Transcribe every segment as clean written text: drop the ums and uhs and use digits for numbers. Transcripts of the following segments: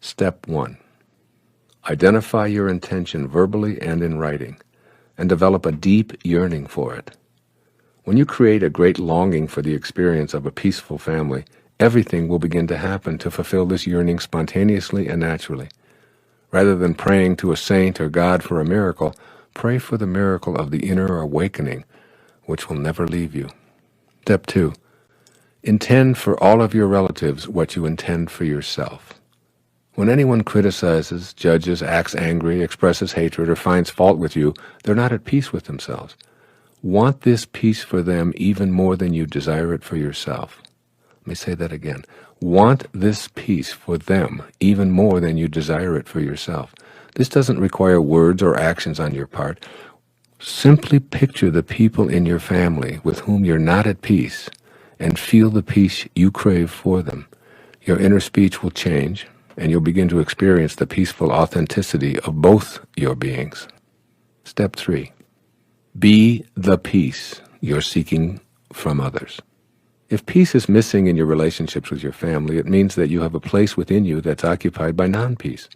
Step 1. Identify your intention verbally and in writing, and develop a deep yearning for it. When you create a great longing for the experience of a peaceful family, everything will begin to happen to fulfill this yearning spontaneously and naturally. Rather than praying to a saint or God for a miracle, pray for the miracle of the inner awakening, which will never leave you. Step 2. Intend for all of your relatives what you intend for yourself. When anyone criticizes, judges, acts angry, expresses hatred, or finds fault with you, they're not at peace with themselves. Want this peace for them even more than you desire it for yourself. Let me say that again. Want this peace for them even more than you desire it for yourself. This doesn't require words or actions on your part. Simply picture the people in your family with whom you're not at peace and feel the peace you crave for them. Your inner speech will change, and you'll begin to experience the peaceful authenticity of both your beings. Step 3. Be the peace you're seeking from others. If peace is missing in your relationships with your family, it means that you have a place within you that's occupied by non-peace.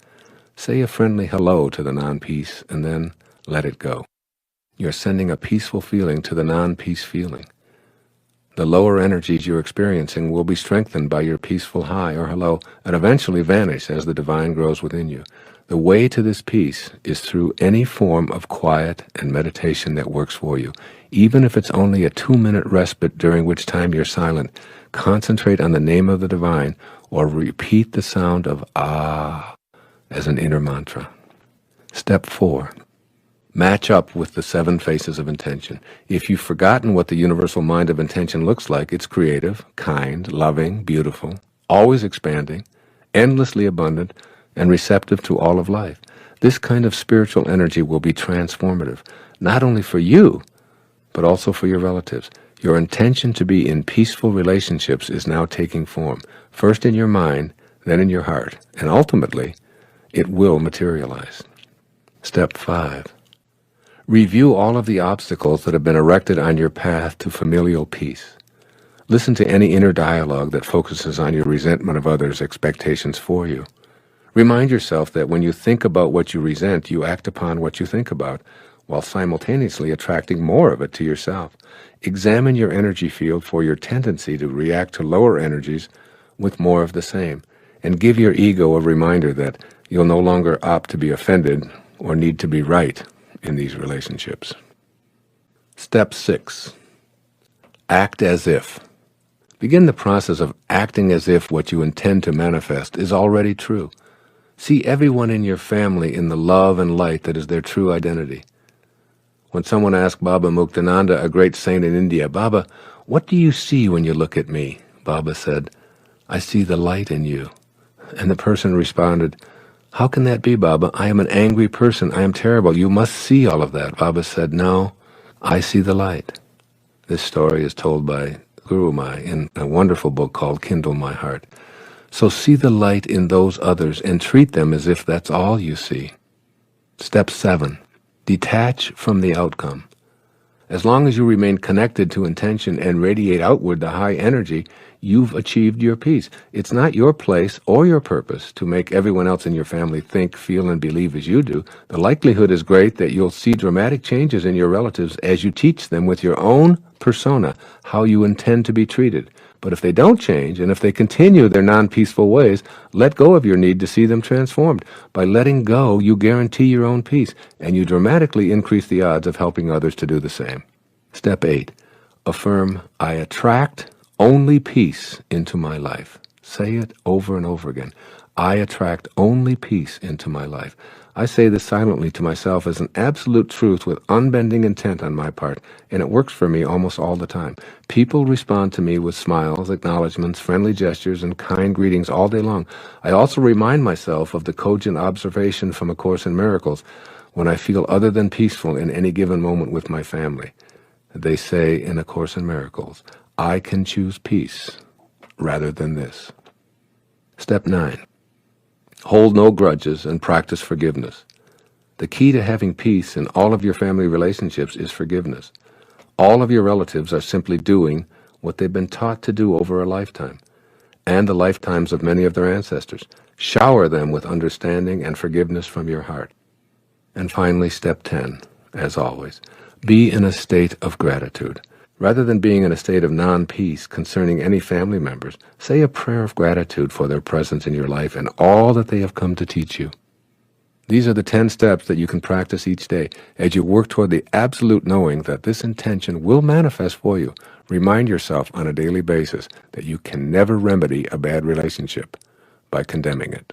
Say a friendly hello to the non-peace and then let it go. You're sending a peaceful feeling to the non-peace feeling. The lower energies you're experiencing will be strengthened by your peaceful hi or hello and eventually vanish as the divine grows within you. The way to this peace is through any form of quiet and meditation that works for you. Even if it's only a 2-minute respite during which time you're silent, concentrate on the name of the divine or repeat the sound of ah as an inner mantra. Step 4. Match up with the 7 faces of intention. If you've forgotten what the universal mind of intention looks like, it's creative, kind, loving, beautiful, always expanding, endlessly abundant, and receptive to all of life. This kind of spiritual energy will be transformative, not only for you, but also for your relatives. Your intention to be in peaceful relationships is now taking form, first in your mind, then in your heart, and ultimately, it will materialize. Step 5. Review all of the obstacles that have been erected on your path to familial peace. Listen to any inner dialogue that focuses on your resentment of others' expectations for you. Remind yourself that when you think about what you resent, you act upon what you think about, while simultaneously attracting more of it to yourself. Examine your energy field for your tendency to react to lower energies with more of the same, and give your ego a reminder that you'll no longer opt to be offended or need to be right in these relationships. Step 6. Act as if. Begin the process of acting as if what you intend to manifest is already true. See everyone in your family in the love and light that is their true identity. When someone asked Baba Muktananda, a great saint in India, "Baba, what do you see when you look at me?" Baba said, "I see the light in you." And the person responded, "How can that be, Baba? I am an angry person. I am terrible. You must see all of that." Baba said, "No, I see the light." This story is told by Guru Mai in a wonderful book called Kindle My Heart. So see the light in those others and treat them as if that's all you see. Step 7. Detach from the outcome. As long as you remain connected to intention and radiate outward the high energy, you've achieved your peace. It's not your place or your purpose to make everyone else in your family think, feel, and believe as you do. The likelihood is great that you'll see dramatic changes in your relatives as you teach them with your own persona how you intend to be treated. But if they don't change, and if they continue their non-peaceful ways, let go of your need to see them transformed. By letting go, you guarantee your own peace, and you dramatically increase the odds of helping others to do the same. Step 8. Affirm, I attract only peace into my life. Say it over and over again. I attract only peace into my life. I say this silently to myself as an absolute truth with unbending intent on my part, and it works for me almost all the time. People respond to me with smiles, acknowledgments, friendly gestures, and kind greetings all day long. I also remind myself of the cogent observation from A Course in Miracles when I feel other than peaceful in any given moment with my family. They say in A Course in Miracles, I can choose peace rather than this. Step 9. Hold no grudges and practice forgiveness. The key to having peace in all of your family relationships is forgiveness. All of your relatives are simply doing what they've been taught to do over a lifetime. and the lifetimes of many of their ancestors. Shower them with understanding and forgiveness from your heart. And finally, step 10, as always, be in a state of gratitude. Rather than being in a state of non-peace concerning any family members, say a prayer of gratitude for their presence in your life and all that they have come to teach you. These are the 10 steps that you can practice each day as you work toward the absolute knowing that this intention will manifest for you. Remind yourself on a daily basis that you can never remedy a bad relationship by condemning it.